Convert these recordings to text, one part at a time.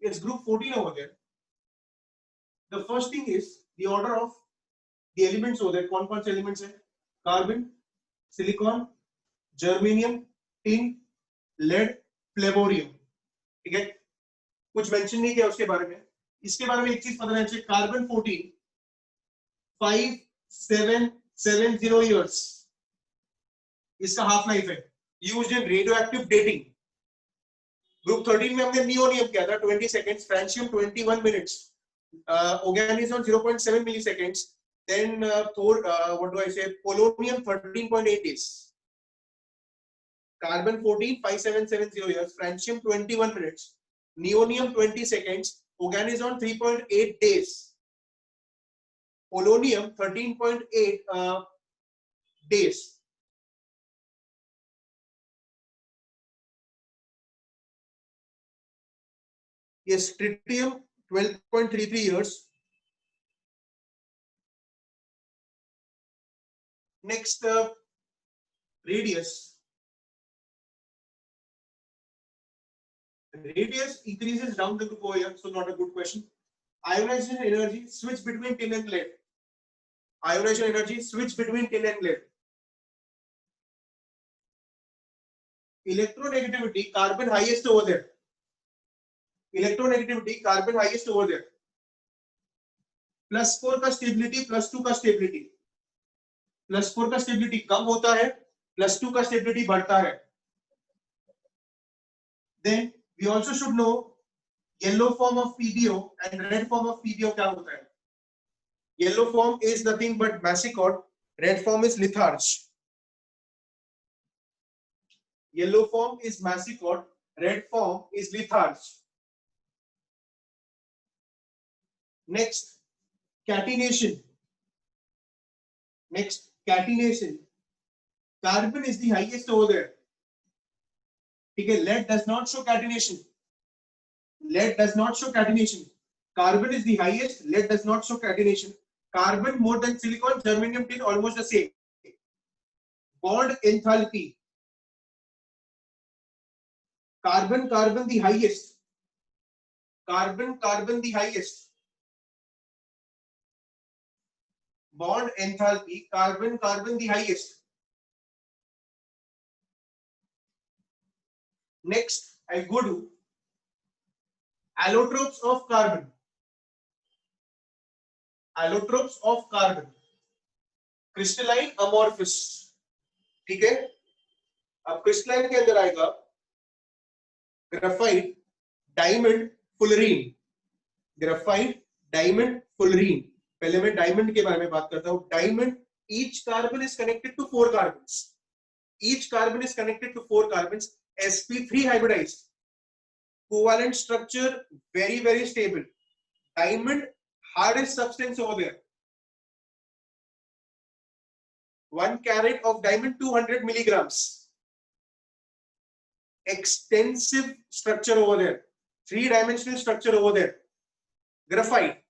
It's group 14 over there. The first thing is the order of the elements over there. कौन-कौन से elements हैं? Carbon, silicon, germanium, tin, lead, flavorium. ठीक है? कुछ mention नहीं किया उसके बारे में. इसके बारे में एक चीज पता रहना चाहिए. कार्बन 14 5770 years इसका हाफ लाइफ है. Used in radio active dating. Group 13 में हमने नियोनियम किया था 20 seconds, francium 21 minutes, organism 0.7 milliseconds, then what do I say, polonium 13.8 days. Carbon 14 5770 years, francium 21 minutes, neonium 20 seconds, organizon 3.8 days, polonium 13.8 days. Yes, tritium 12.33 years. Next, radius. Radius increases down the group over here, so not a good question. Ionization energy, switch between tin and lead. Ionization energy, switch between tin and lead. Electronegativity, carbon highest over there. Electronegativity, carbon highest over there. +4 का stability, +2 का stability. +4 का stability कम होता है, +2 का stability बढ़ता है. Then we also should know yellow form of PbO and red form of PbO क्या होता है. Yellow form is nothing but massicot, red form is litharge. Yellow form is massicot, red form is litharge. Next, catenation. Next, catenation. Carbon is the highest over there. Okay, lead does not show catenation. Lead does not show catenation. Carbon is the highest. Lead does not show catenation. Carbon more than silicon, germanium, tin almost the same. Bond enthalpy. Carbon the highest. Carbon the highest. Bond enthalpy. Carbon the highest. Next, I go to allotropes of carbon. Allotropes of carbon. Crystalline amorphous. ठीक है. अब crystalline के अंदर आएगा graphite, diamond, fullerene. Graphite, diamond, fullerene. पहले मैं diamond के बारे में बात करता हूँ. Diamond, each carbon is connected to 4 carbons. Each carbon is connected to 4 carbons. sp3 hybridized. Covalent structure very, very stable. Diamond, hardest substance over there. 1 carat of diamond, 200 milligrams. Extensive structure over there. 3-dimensional structure over there. Graphite.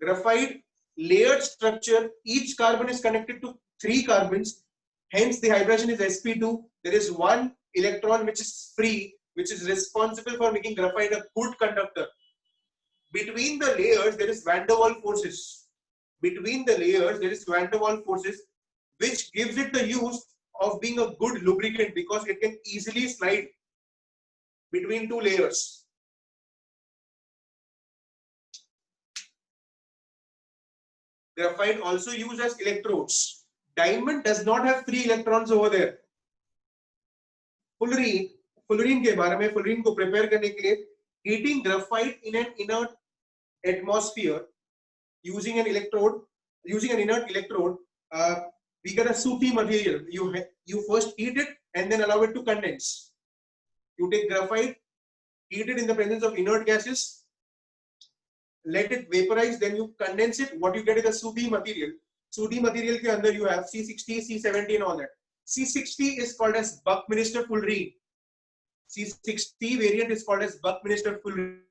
Graphite, layered structure. Each carbon is connected to 3 carbons. Hence, the hybridization is sp2. There is 1 electron which is free, which is responsible for making graphite a good conductor. Between the layers, there is van der Waals forces. Between the layers, there is van der Waals forces, which gives it the use of being a good lubricant because it can easily slide between 2 layers. Graphite also used as electrodes. Diamond does not have 3 electrons over there. Fullerene के बारे में, fullerene को prepare करने के लिए, heating graphite in an inert atmosphere using an inert electrode, we get a soupy material. You first heat it and then allow it to condense. You take graphite, heat it in the presence of inert gases, let it vaporize, then you condense it. What you get is a soupy material. Soupy material के अंदर you have C60, C70 and all that. C60 is called as Buckminster Fullerene. C60 variant is called as Buckminster Fullerene.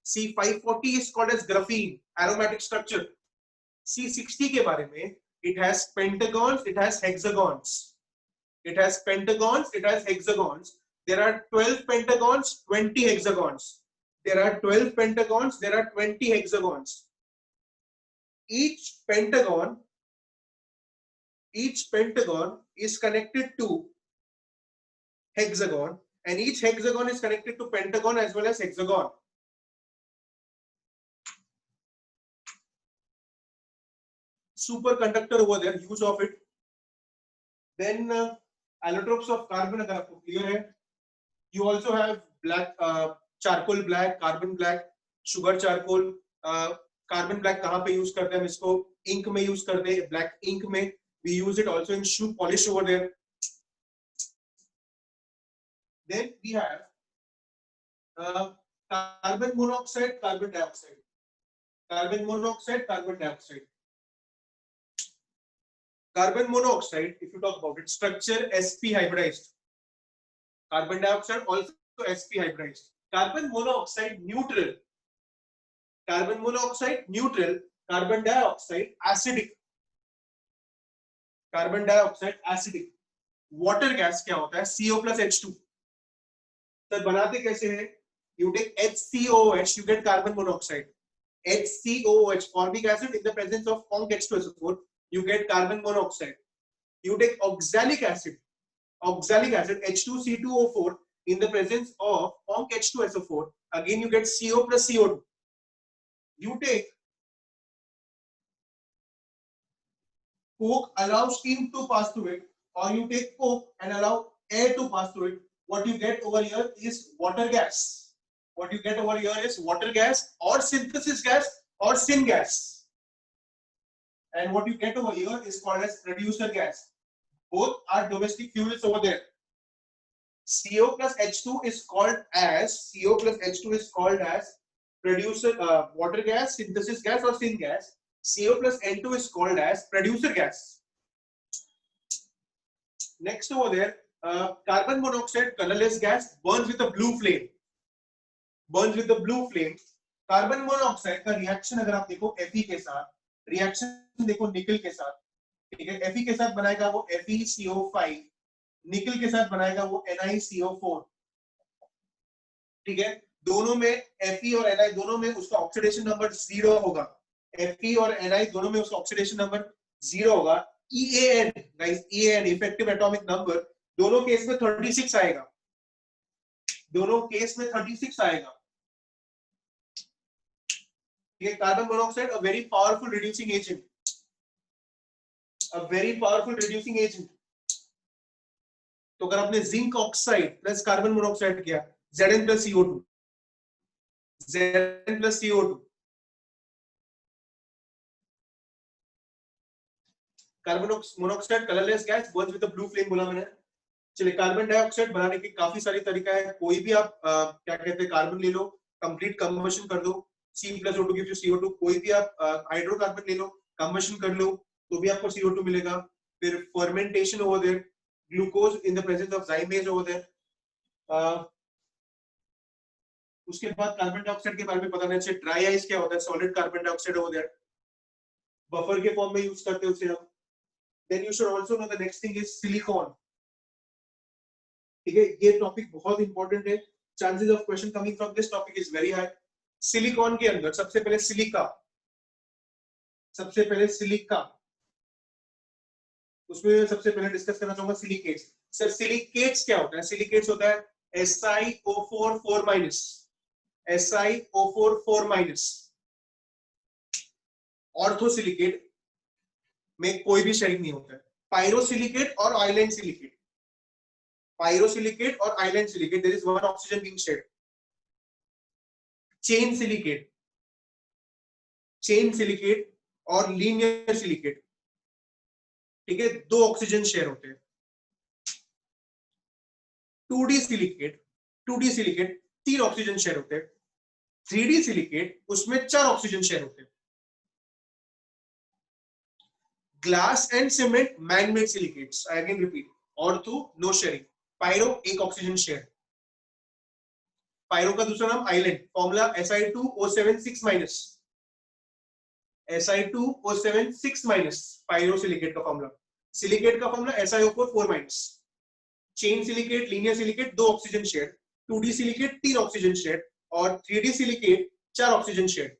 C540 is called as graphene, aromatic structure. C60 के बारे में, it has pentagons, it has hexagons. It has pentagons, it has hexagons. There are 12 pentagons, 20 hexagons. there are 12 pentagons, there are 20 hexagons. Each pentagon is connected to hexagon, and each hexagon is connected to pentagon as well as hexagon. Superconductor over there, use of it. Then allotropes of carbon, अगर आपको clear है. You also have black, charcoal black, carbon black, sugar charcoal. Carbon black कहाँ पे use करते हैं हम इसको? Ink में use करते हैं, black ink में. We use it also in shoe polish over there. Then we have carbon monoxide, carbon dioxide. Carbon monoxide, carbon dioxide. Carbon monoxide, if you talk about it, structure sp hybridized. Carbon dioxide also sp hybridized. Carbon monoxide neutral. Carbon monoxide neutral. Carbon dioxide acidic. Carbon dioxide acidic. Water gas क्या होता है? CO plus H2. Sir बनाते कैसे हैं? You take HCOOH, you get carbon monoxide. HCOOH, formic acid in the presence of conc H2SO4, you get carbon monoxide. You take oxalic acid H2C2O4 in the presence of conc H2SO4, again you get CO plus CO2. You take coke, allow steam to pass through it, or you take coke and allow air to pass through it. What you get over here is water gas. What you get over here is water gas or synthesis gas or syn gas. And what you get over here is called as producer gas. Both are domestic fuels over there. CO plus H2 is called as producer water gas, synthesis gas or syn gas. CO plus N2 is called as producer gas. Next over there, carbon monoxide, colorless gas, burns with a blue flame. Carbon monoxide का reaction अगर आप देखो Fe के साथ, reaction देखो निकल के साथ, ठीक है? Fe के साथ बनाएगा वो FeCO5, निकल के साथ बनाएगा वो NiCO4, ठीक है? दोनों में Fe और Ni दोनों में उसका ऑक्सीडेशन नंबर 0 होगा. Fe और Ni दोनों में उसका ऑक्सीडेशन नंबर 0 होगा. EAN, guys, EAN, effective atomic number, दोनों केस में 36 आएगा. दोनों केस में 36 आएगा. ये carbon monoxide a very powerful reducing agent. तो अगर आपने zinc oxide plus carbon monoxide किया, Zn plus CO2. Carbon monoxide colourless gas Burns with a blue flame बोला मैंने. चलिए कार्बन डाइऑक्साइड बनाने के काफी सारे तरीका है. कोई भी आप क्या कहते हैं कार्बन ले लो, कंप्लीट कंबशन कर दो, C+O2 gives you CO2. कोई भी आप हाइड्रोकार्बन ले लो, कंबशन कर लो तो भी आपको CO2 मिलेगा. फिर fermentation over there, glucose in the presence of zymase over there. उसके बाद कार्बन डाइऑक्साइड के बारे में पता नहीं चाहिए. ड्राई आइस क्या होता है? Solid carbon dioxide over there. Buffer के फॉर्म में यूज करते हैं उसे हम. Then you should also know the next thing is silicon. ठीक है, ये टॉपिक बहुत इंपॉर्टेंट है. Chances of question coming from this topic is very high. Silicon के अंदर सबसे पहले सिलिका, उसमें सबसे पहले डिस्कस करना चाहूंगा सिलिकेट्स. सर सिलिकेट्स क्या होता है? सिलिकेट्स होता है SiO4 ऑर्थोसिलिकेट में कोई भी शेयरिंग नहीं होता है. पायरोसिलिकेट और island silicate, there is one oxygen being shared. Chain silicate और लीनियर सिलिकेट, ठीक है, 2 ऑक्सीजन शेयर होते हैं. 2D सिलिकेट 3 ऑक्सीजन शेयर होते हैं. 3D सिलिकेट उसमें 4 ऑक्सीजन शेयर होते हैं. Glass and cement man made silicates, I again repeat, ortho no sharing. Pyro 1 oxygen share. Pyro का दूसरा नाम आइलैंड. फॉर्मूला Si2O7 पायरोसिलिकेट का फॉर्मूला. सिलिकेट का formula SiO4 chain silicate, linear silicate 2 oxygen share. 2D silicate 3 oxygen share. और 3D silicate 4 oxygen share.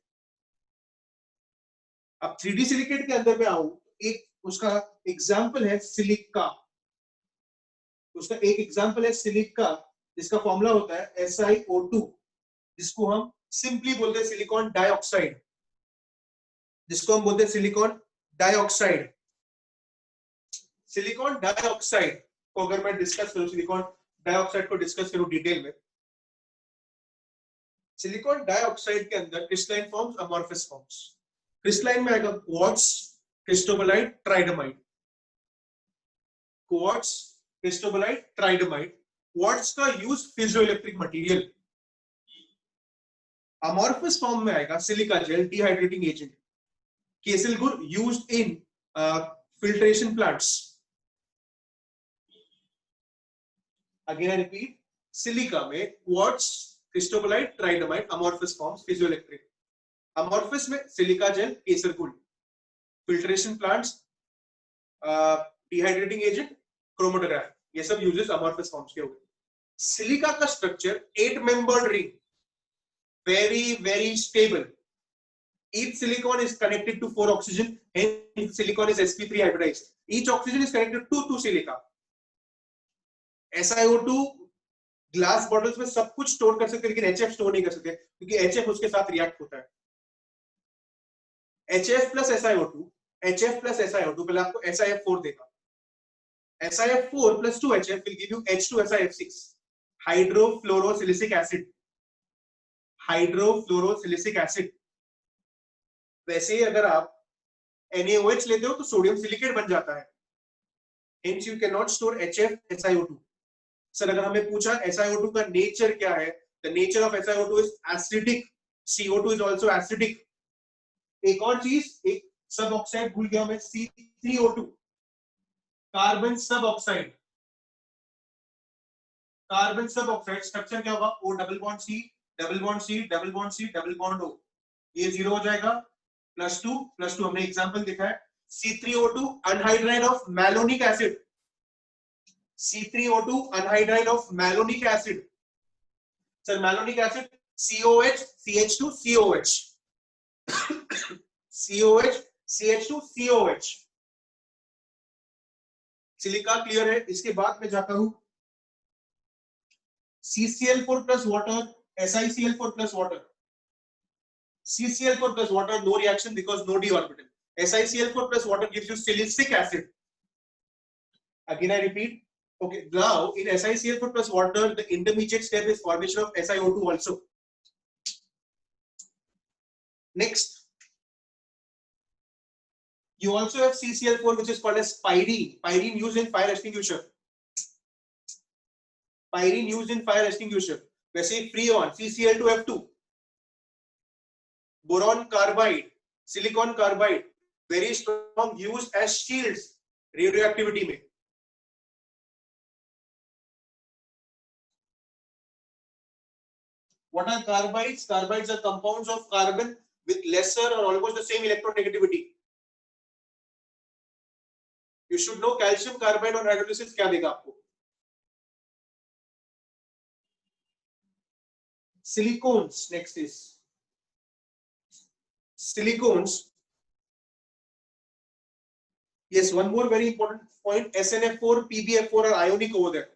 अब 3D silicate के अंदर में आऊं, एक उसका एग्जाम्पल है सिलिका। उसका एक एग्जाम्पल है सिलिका, जिसका फॉर्मूला होता है SiO2, जिसको हम सिंपली बोलते हैं सिलिकॉन डाइऑक्साइड, जिसको हम बोलते हैं सिलिकॉन डाइऑक्साइड। सिलिकॉन डाइऑक्साइड को अगर मैं डिस्कस करूं, सिलिकॉन डाइऑक्साइड को डिस्कस करूं डिटेल में, सिलिकॉन डाइऑक्साइड के अंदर crystalline forms, amorphous forms. Crystalline में आएगा quartz, cristobalite, tridymite. Quartz, cristobalite, tridymite. Quartz का use piezoelectric material. Amorphous form में आएगा silica gel, dehydrating agent. Kieselguhr used in filtration plants. Again I repeat, silica में quartz, cristobalite, tridymite, amorphous forms, piezoelectric. Amorphous में silica gel, kieselguhr, filtration plants, dehydrating agent, chromatograph, ये सब uses amorphous forms के हो गए। Silica का structure 8 membered ring, very very stable. Each silicon is connected to 4 oxygen, hence silicon is sp3 hybridized. Each oxygen is connected to silica. SiO2 glass bottles में सब कुछ store कर सकते हैं, लेकिन HF स्टोर नहीं कर सकते, क्योंकि HF उसके साथ रिएक्ट होता है। HF plus SiO2, HF plus SiO2 पहले आपको SiF4 देगा। SiF4 plus 2HF will give you H2SiF6, hydrofluorosilicic acid. Hydrofluorosilicic acid. वैसे ही अगर आप NaOH लेते हो तो सोडियम सिलिकेट बन जाता है, hence you cannot store HF SiO2। Sir अगर हमें पूछा SiO2 का नेचर क्या है, the nature of SiO2 is acidic, CO2 is also acidic। एक और चीज, एक सब ऑक्साइड भूल गया मैं, C3O2, कार्बन सब ऑक्साइड। कार्बन सब ऑक्साइड स्ट्रक्चर क्या होगा, O double bond C, double bond C, double bond C, double bond O, ये 0 हो जाएगा, +2 हमने एग्जांपल देखा है। C3O2 anhydride of malonic acid, C3O2 anhydride of malonic acid. Sir malonic acid COH CH2 COH COH CH2 COH। Silica clear है। इसके बाद में जाता हूं CCl4 plus water, SiCl4 plus water। CCl4 plus water, no reaction because no d orbital. SiCl4 plus water gives you silicic acid. Again I repeat, okay, now in SiCl4 plus water the intermediate step is formation of SiO2 also. Next, you also have CCl4 which is called as pyrene. Pyrene used in fire extinguisher, pyrene used in fire extinguisher। वैसे freon CCl2F2, boron carbide, silicon carbide, very strong, used as shields radioactivity में। What are carbides? Carbides are compounds of carbon with lesser or almost the same electronegativity। You should know calcium carbide on hydrolysis क्या देगा आपको। Silicones, next is silicones। Yes, one more very important point, SNF4 PbF4 are ionic over there।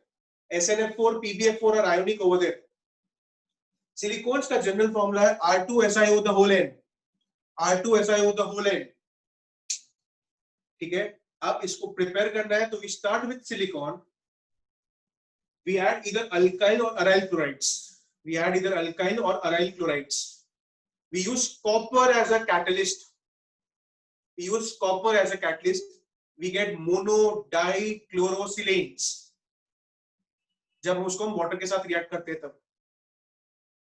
SNF4 PbF4 are ionic over there। Silicones का general formula है R2SiO the whole n, R2SiO the whole n। ठीक है, अब इसको prepare करना है तो we start with silicon, we add either alkyl or aryl chlorides, we add either alkyl or aryl chlorides। We use copper as a catalyst, we use copper as a catalyst, we get monodichlorosilanes जब हम उसको हम water के साथ react करते हैं तब।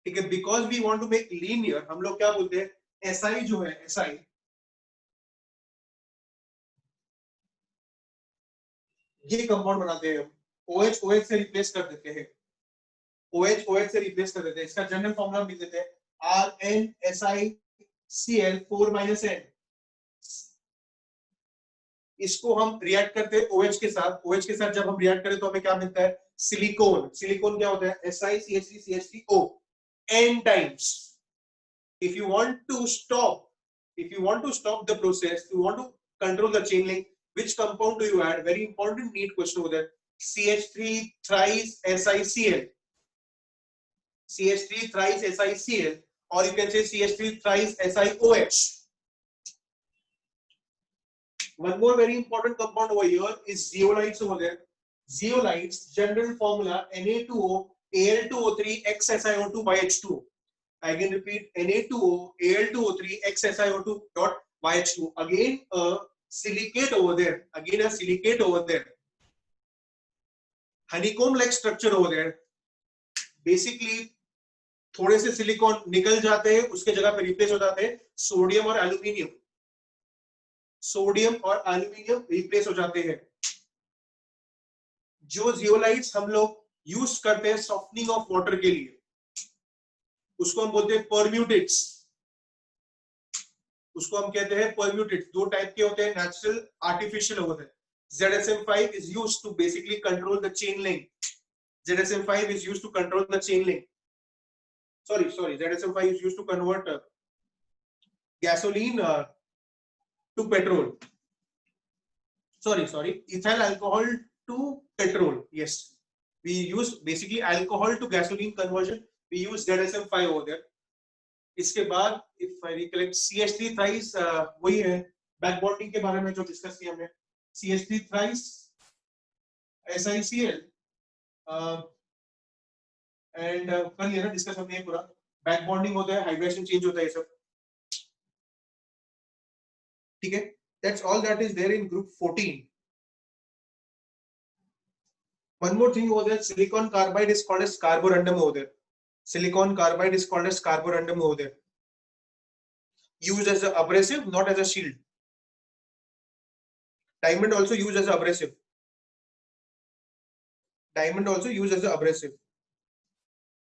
ठीक है, because we want to make linear, हम लोग क्या बोलते हैं, SI जो है SI, ये कंपाउंड बनाते हैं हम, OH OH से रिप्लेस कर देते हैं, OH OH से रिप्लेस कर देते हैं। इसका जनरल फॉर्मूला लिख देते हैं RnSiCl4 - N। इसको हम रिएक्ट करते हैं OH के साथ, OH के साथ जब हम रिएक्ट करें तो हमें क्या मिलता है, सिलिकॉन। सिलिकॉन क्या होता है, SiCH3CH3O, n times. If you want to stop the process, you want to control the chain link, which compound do you add? Very important neat question over there. CH3 thrice SiCl. CH3 thrice SiCl, or you can say CH3 thrice SiOH. One more very important compound over here is zeolites over there. Zeolites, general formula Na2O Al2O3 X SiO2 by H2O. I can repeat, Na2O Al2O3 X SiO2 dot by H2. Again a silicate over there. Again a silicate over there. Honeycomb like structure over there. Basically थोड़े से silicon निकल जाते हैं, उसके जगह पे replace हो जाते हैं सोडियम और एल्यूमिनियम. सोडियम और एल्यूमिनियम रिप्लेस हो जाते हैं. जो जियोलाइट्स हम लोग यूज करते हैं सॉफ्टनिंग ऑफ वाटर के लिए, उसको हम बोलते हैं परम्यूटेट्स. उसको हम कहते हैं परम्यूटेट्स. दो टाइप के होते हैं, नेचुरल, आर्टिफिशियल होते हैं. ZSM5 is used to basically control the chain link. ZSM5 is used to control the chain link. Sorry, ZSM5 is used to convert gasoline to petrol. Sorry, ethyl alcohol to petrol. Yes, we use basically alcohol to gasoline conversion. We use ZSM5 over there. इसके बाद if I recollect, CH3 thrice वही है back bonding के बारे में जो discuss किया हमने. CH3 thrice SiCl एंड कर लिया ना डिस्कस हमने ये पूरा. बैक बॉन्डिंग होता है, हाइड्रेशन चेंज होता है, ये सब ठीक है. That's all that is there in group 14. One more thing over there, silicon carbide is called as carborundum over there. Silicon carbide is called as carborundum over there. Used as an abrasive, not as a shield. Diamond also used as an abrasive. Diamond also used as an abrasive.